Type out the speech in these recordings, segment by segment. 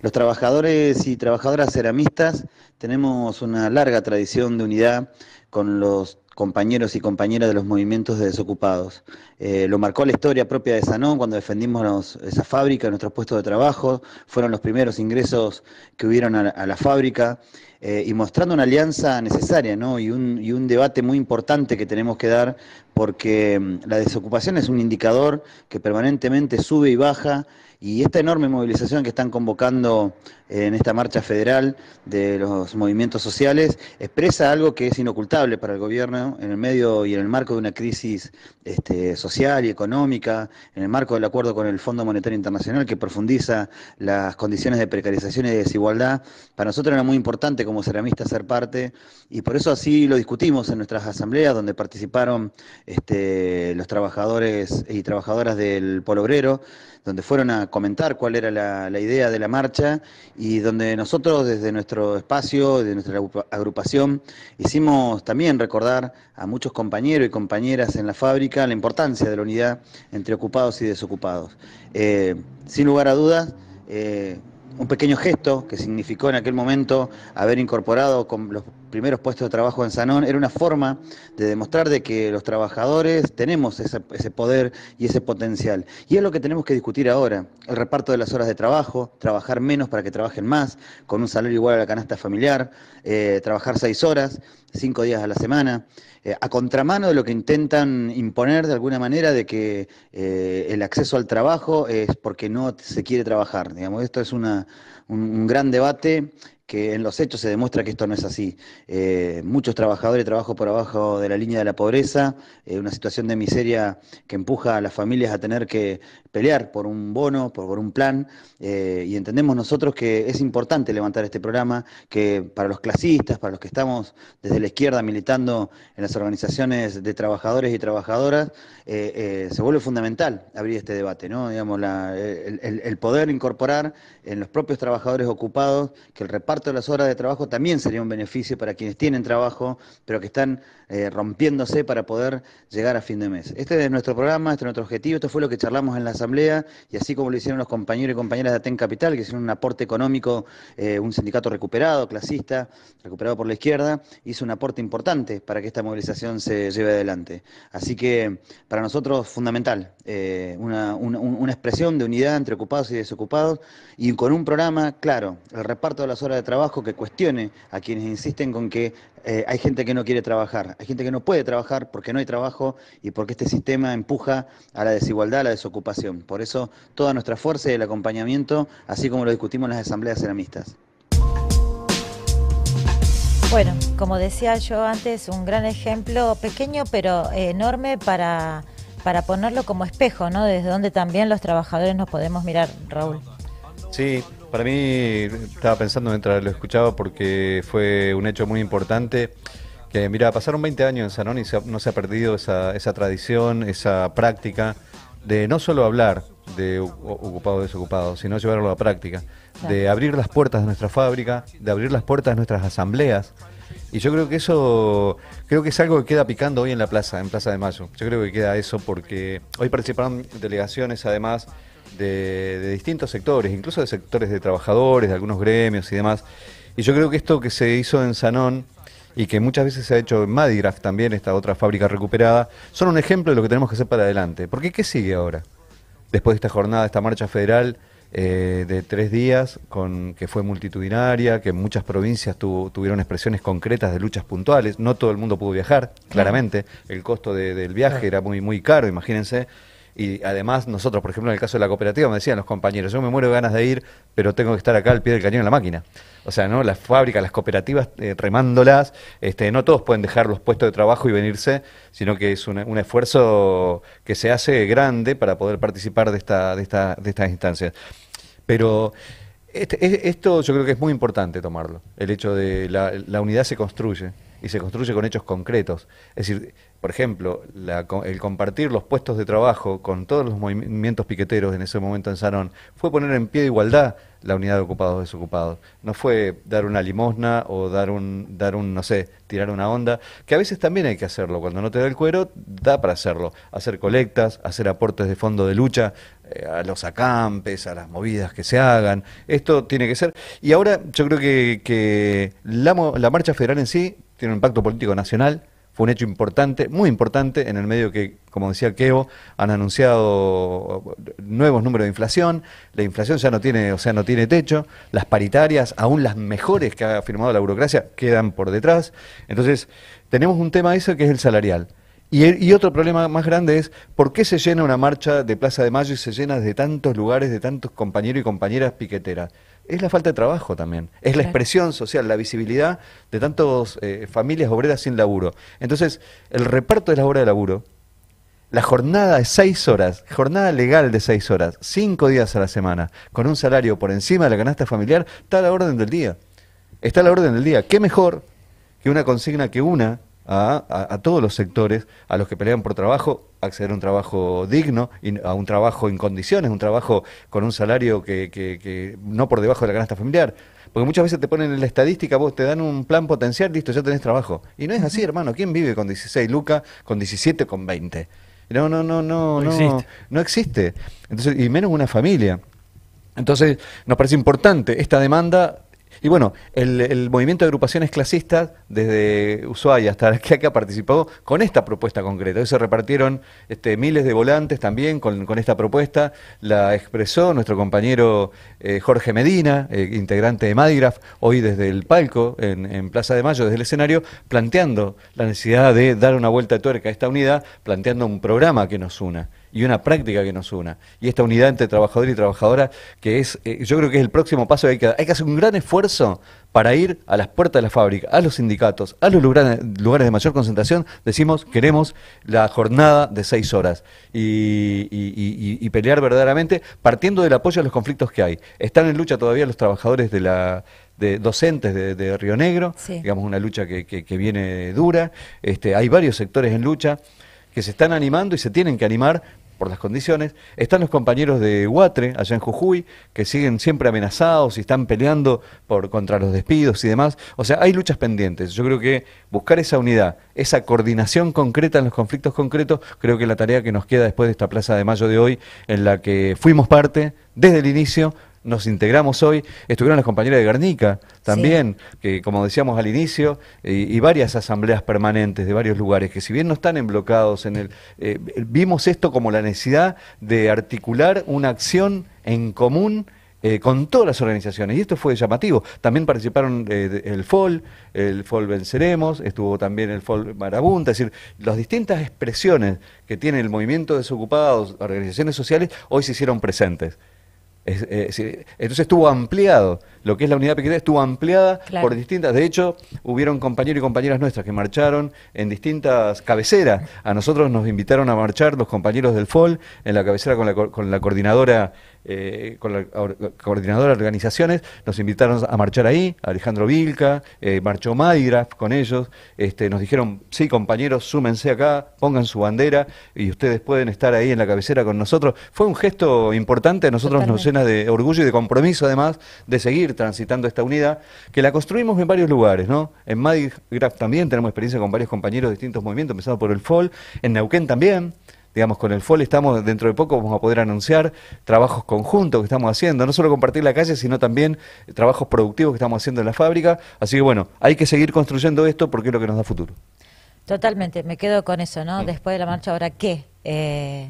Los trabajadores y trabajadoras ceramistas tenemos una larga tradición de unidad con los compañeros y compañeras de los movimientos de desocupados. Lo marcó la historia propia de Sanón cuando defendimos esa fábrica, nuestros puestos de trabajo, fueron los primeros ingresos que hubieron a la fábrica, y mostrando una alianza necesaria, ¿no? Y un debate muy importante que tenemos que dar, porque la desocupación es un indicador que permanentemente sube y baja, y esta enorme movilización que están convocando en esta marcha federal de los movimientos sociales expresa algo que es inocultable para el gobierno en el medio y en el marco de una crisis social y económica, en el marco del acuerdo con el Fondo Monetario Internacional que profundiza las condiciones de precarización y de desigualdad. Para nosotros era muy importante como ceramistas ser parte, y por eso así lo discutimos en nuestras asambleas donde participaron los trabajadores y trabajadoras del Polo Obrero, donde fueron a comentar cuál era la idea de la marcha, y donde nosotros desde nuestro espacio, de nuestra agrupación, hicimos también recordar a muchos compañeros y compañeras en la fábrica la importancia de la unidad entre ocupados y desocupados. Sin lugar a dudas, un pequeño gesto que significó en aquel momento haber incorporado con los primeros puestos de trabajo en Sanón era una forma de demostrar de que los trabajadores tenemos ese poder y ese potencial. Y es lo que tenemos que discutir ahora, el reparto de las horas de trabajo, trabajar menos para que trabajen más, con un salario igual a la canasta familiar, trabajar 6 horas, 5 días a la semana, a contramano de lo que intentan imponer de alguna manera de que el acceso al trabajo es porque no se quiere trabajar. Digamos, esto es un gran debate que en los hechos se demuestra que esto no es así. Muchos trabajadores trabajan por abajo de la línea de la pobreza, una situación de miseria que empuja a las familias a tener que pelear por un bono, por un plan, y entendemos nosotros que es importante levantar este programa, que para los clasistas, para los que estamos desde la izquierda militando en las organizaciones de trabajadores y trabajadoras, se vuelve fundamental abrir este debate, ¿no? Digamos, el poder incorporar en los propios trabajadores ocupados que el reparto de las horas de trabajo también sería un beneficio para quienes tienen trabajo, pero que están rompiéndose para poder llegar a fin de mes. Este es nuestro programa, este es nuestro objetivo, esto fue lo que charlamos en la Asamblea, y así como lo hicieron los compañeros y compañeras de Aten Capital, que hicieron un aporte económico, un sindicato recuperado, clasista, recuperado por la izquierda, hizo un aporte importante para que esta movilización se lleve adelante. Así que para nosotros fundamental, una expresión de unidad entre ocupados y desocupados, y con un programa claro, el reparto de las horas de trabajo que cuestione a quienes insisten con que hay gente que no quiere trabajar, hay gente que no puede trabajar porque no hay trabajo y porque este sistema empuja a la desigualdad, a la desocupación. Por eso toda nuestra fuerza y el acompañamiento, así como lo discutimos en las asambleas ceramistas. Bueno, como decía yo antes, un gran ejemplo, pequeño pero enorme para ponerlo como espejo, ¿no? Desde donde también los trabajadores nos podemos mirar, Raúl. Sí, para mí estaba pensando mientras lo escuchaba porque fue un hecho muy importante. Que mira, pasaron 20 años en Sanón y no se ha perdido esa tradición, esa práctica de no solo hablar de ocupados desocupados, sino llevarlo a la práctica, Claro. de abrir las puertas de nuestra fábrica, de abrir las puertas de nuestras asambleas. Y yo creo que eso, creo que es algo que queda picando hoy en Plaza de Mayo. Yo creo que queda eso porque hoy participaron delegaciones además de distintos sectores, incluso de sectores de trabajadores, de algunos gremios y demás. Y yo creo que esto que se hizo en Sanón y que muchas veces se ha hecho en Madigraf también, esta otra fábrica recuperada, son un ejemplo de lo que tenemos que hacer para adelante. Porque ¿qué sigue ahora? Después de esta jornada, esta marcha federal de 3 días, que fue multitudinaria, que en muchas provincias tuvieron expresiones concretas de luchas puntuales, no todo el mundo pudo viajar, claramente, el costo del viaje era muy, muy caro, imagínense. Y además nosotros, por ejemplo, en el caso de la cooperativa, me decían los compañeros, yo me muero de ganas de ir, pero tengo que estar acá al pie del cañón en la máquina. O sea, ¿no? Las fábricas, las cooperativas, remándolas, no todos pueden dejar los puestos de trabajo y venirse, sino que es un esfuerzo que se hace grande para poder participar de estas instancias. Pero esto yo creo que es muy importante tomarlo, el hecho de la unidad se construye, y se construye con hechos concretos. Es decir, por ejemplo, el compartir los puestos de trabajo con todos los movimientos piqueteros en ese momento en Sarón, fue poner en pie de igualdad la unidad de ocupados desocupados. No fue dar una limosna o dar un, no sé, tirar una onda, que a veces también hay que hacerlo. Cuando no te da el cuero, da para hacerlo. Hacer colectas, hacer aportes de fondo de lucha, a los acampes, a las movidas que se hagan. Esto tiene que ser. Y ahora yo creo que la marcha federal en sí tiene un impacto político nacional. Fue un hecho importante, muy importante, en el medio que, como decía Kevo, han anunciado nuevos números de inflación. La inflación ya no tiene, o sea, no tiene techo. Las paritarias, aún las mejores que ha firmado la burocracia, quedan por detrás. Entonces, tenemos un tema ese que es el salarial. Y otro problema más grande es por qué se llena una marcha de Plaza de Mayo y se llena de tantos lugares, de tantos compañeros y compañeras piqueteras. Es la falta de trabajo también, es la expresión social, la visibilidad de tantas familias obreras sin laburo. Entonces, el reparto de las horas de laburo, la jornada de 6 horas, jornada legal de 6 horas, 5 días a la semana, con un salario por encima de la canasta familiar, está a la orden del día. Está a la orden del día. ¿Qué mejor que una consigna que una a todos los sectores, a los que pelean por trabajo, acceder a un trabajo digno, a un trabajo en condiciones, un trabajo con un salario que no por debajo de la canasta familiar? Porque muchas veces te ponen en la estadística, vos te dan un plan potencial, listo, ya tenés trabajo. Y no es así, hermano. ¿Quién vive con 16 lucas, con 17, con 20? No existe. Entonces, y menos una familia. Entonces, nos parece importante esta demanda. Y bueno, el movimiento de agrupaciones clasistas, desde Ushuaia hasta que acá participó con esta propuesta concreta. Hoy se repartieron miles de volantes también con esta propuesta. La expresó nuestro compañero Jorge Medina, integrante de Madigraf, hoy desde el palco en Plaza de Mayo, desde el escenario, planteando la necesidad de dar una vuelta de tuerca a esta unidad, planteando un programa que nos una y una práctica que nos una. Y esta unidad entre trabajador y trabajadora, que es, yo creo que es el próximo paso que hay que hacer un gran esfuerzo para ir a las puertas de la fábrica, a los sindicatos, a los lugares de mayor concentración. Decimos, queremos la jornada de 6 horas y pelear verdaderamente, partiendo del apoyo a los conflictos que hay. Están en lucha todavía los trabajadores de docentes de Río Negro, sí. Digamos, una lucha que viene dura. Hay varios sectores en lucha que se están animando y se tienen que animar por las condiciones. Están los compañeros de Huatre, allá en Jujuy, que siguen siempre amenazados y están peleando contra los despidos y demás. O sea, hay luchas pendientes. Yo creo que buscar esa unidad, esa coordinación concreta en los conflictos concretos, creo que es la tarea que nos queda después de esta Plaza de Mayo de hoy, en la que fuimos parte desde el inicio. Nos integramos hoy, estuvieron las compañeras de Guernica también, sí. Que como decíamos al inicio, y varias asambleas permanentes de varios lugares, que si bien no están emblocados vimos esto como la necesidad de articular una acción en común con todas las organizaciones, y esto fue llamativo. También participaron el FOL Venceremos, estuvo también el FOL Marabunta, es decir, las distintas expresiones que tiene el movimiento de desocupados, organizaciones sociales, hoy se hicieron presentes. Entonces estuvo ampliado, lo que es la unidad piquetera estuvo ampliada, claro, por distintas. De hecho, hubieron compañeros y compañeras nuestras que marcharon en distintas cabeceras. A nosotros nos invitaron a marchar los compañeros del FOL en la cabecera con la coordinadora. Con la coordinadora de organizaciones, nos invitaron a marchar ahí, Alejandro Vilca, marchó Madigraf con ellos, nos dijeron, sí, compañeros, súmense acá, pongan su bandera y ustedes pueden estar ahí en la cabecera con nosotros. Fue un gesto importante, a nosotros totalmente nos llena de orgullo y de compromiso, además, de seguir transitando esta unidad, que la construimos en varios lugares, ¿no? En Madigraf también tenemos experiencia con varios compañeros de distintos movimientos, empezando por el FOL, en Neuquén también. Digamos, con el FOL estamos, dentro de poco vamos a poder anunciar trabajos conjuntos que estamos haciendo, no solo compartir la calle, sino también trabajos productivos que estamos haciendo en la fábrica. Así que bueno, hay que seguir construyendo esto porque es lo que nos da futuro. Totalmente, me quedo con eso, ¿no? Después de la marcha, ¿ahora qué?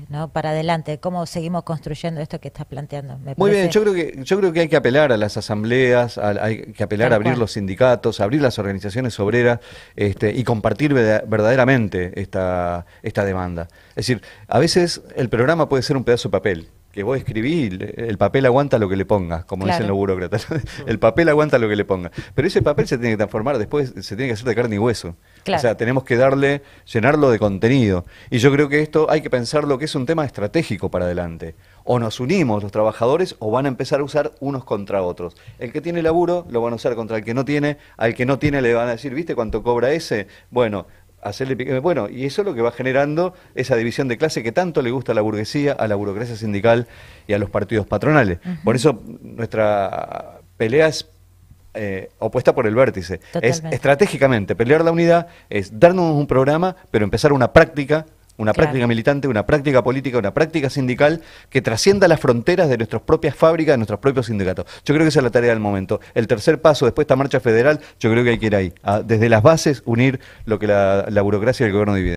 ¿No? Para adelante, ¿cómo seguimos construyendo esto que estás planteando? Muy bien, yo creo que hay que apelar a las asambleas, hay que apelar a abrir los sindicatos, abrir las organizaciones obreras y compartir verdaderamente esta demanda. Es decir, a veces el programa puede ser un pedazo de papel que vos escribís, el papel aguanta lo que le pongas, como claro, dicen los burócratas. El papel aguanta lo que le pongas. Pero ese papel se tiene que transformar, después se tiene que hacer de carne y hueso. Claro. O sea, tenemos que llenarlo de contenido. Y yo creo que esto hay que pensarlo que es un tema estratégico para adelante. O nos unimos los trabajadores o van a empezar a usar unos contra otros. El que tiene laburo lo van a usar contra el que no tiene, al que no tiene le van a decir, ¿viste cuánto cobra ese? Bueno, hacerle bueno, y eso es lo que va generando esa división de clase que tanto le gusta a la burguesía, a la burocracia sindical y a los partidos patronales. Por eso nuestra pelea es opuesta por el vértice. Totalmente. Es estratégicamente pelear la unidad, es darnos un programa, pero empezar una práctica militante, una práctica política, una práctica sindical que trascienda las fronteras de nuestras propias fábricas, de nuestros propios sindicatos. Yo creo que esa es la tarea del momento. El tercer paso, después de esta marcha federal, yo creo que hay que ir ahí, desde las bases, unir lo que la burocracia y el gobierno divide.